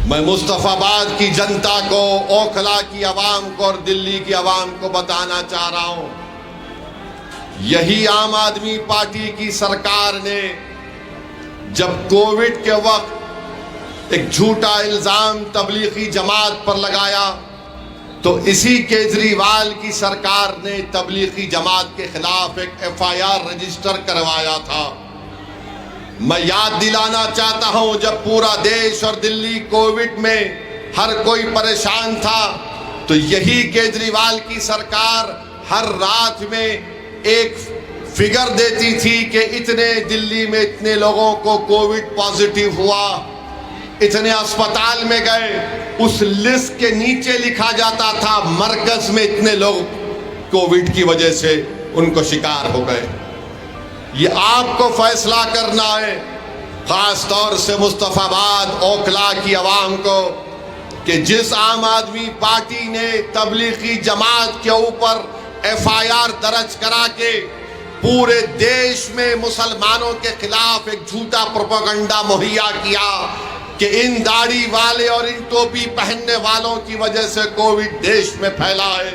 میں مصطفی آباد کی جنتا کو، اوکھلا کی عوام کو اور دلی کی عوام کو بتانا چاہ رہا ہوں، یہی عام آدمی پارٹی کی سرکار نے جب کووڈ کے وقت ایک جھوٹا الزام تبلیغی جماعت پر لگایا تو اسی کیجریوال کی سرکار نے تبلیغی جماعت کے خلاف ایک FIR رجسٹر کروایا تھا۔ میں یاد دلانا چاہتا ہوں، جب پورا دیش اور دلی کووڈ میں ہر کوئی پریشان تھا تو یہی کیجریوال کی سرکار ہر رات میں ایک فگر دیتی تھی کہ اتنے دلی میں اتنے لوگوں کو کووڈ پازیٹیو ہوا، اتنے اسپتال میں گئے، اس لسٹ کے نیچے لکھا جاتا تھا مرکز میں اتنے لوگ کووڈ کی وجہ سے ان کو شکار ہو گئے۔ یہ آپ کو فیصلہ کرنا ہے، خاص طور سے مصطفی آباد اوکھلا کی عوام کو، کہ جس عام آدمی پارٹی نے تبلیغی جماعت کے اوپر FIR درج کرا کے پورے دیش میں مسلمانوں کے خلاف ایک جھوٹا پروپیگنڈا مہیا کیا کہ ان داڑھی والے اور ان ٹوپی پہننے والوں کی وجہ سے کووڈ دیش میں پھیلا ہے،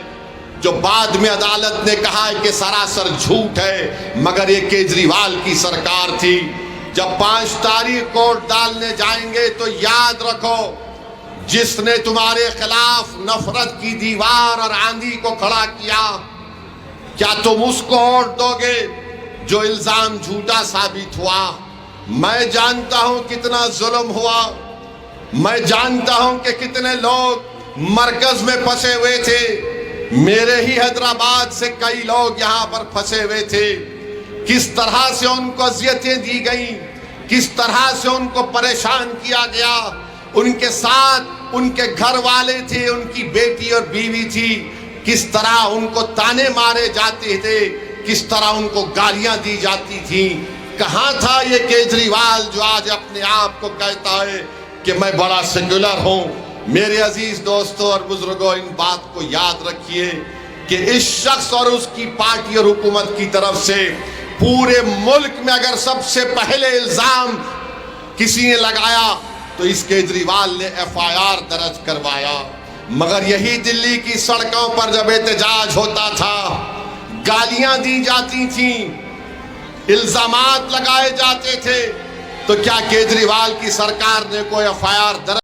جو بعد میں عدالت نے کہا ہے کہ سراسر جھوٹ ہے، مگر یہ کیجریوال کی سرکار تھی۔ جب 5 تاریخ کو ووٹ ڈالنے جائیں گے تو یاد رکھو، جس نے تمہارے خلاف نفرت کی دیوار اور آندھی کو کھڑا کیا، کیا تم اس کو ووٹ دو گے جو الزام جھوٹا ثابت ہوا؟ میں جانتا ہوں کتنا ظلم ہوا، میں جانتا ہوں کہ کتنے لوگ مرکز میں پھنسے ہوئے تھے، میرے ہی حیدرآباد سے کئی لوگ یہاں پر پھنسے ہوئے تھے، کس طرح سے ان کو اذیتیں دی گئیں، کس طرح سے ان کو پریشان کیا گیا، ان کے ساتھ ان کے گھر والے تھے، ان کی بیٹی اور بیوی تھی، کس طرح ان کو تانے مارے جاتے تھے، کس طرح ان کو گالیاں دی جاتی تھیں۔ کہاں تھا یہ کیجریوال جو آج اپنے آپ کو کہتا ہے کہ میں بڑا سیکولر ہوں؟ میرے عزیز دوستوں اور بزرگوں، ان بات کو یاد رکھیے کہ اس شخص اور اس کی پارٹی اور حکومت کی طرف سے پورے ملک میں اگر سب سے پہلے الزام کسی نے لگایا تو اس کیجریوال نے FIR درج کروایا، مگر یہی دلی کی سڑکوں پر جب احتجاج ہوتا تھا، گالیاں دی جاتی تھیں، الزامات لگائے جاتے تھے، تو کیا کیجریوال کی سرکار نے کوئی FIR درج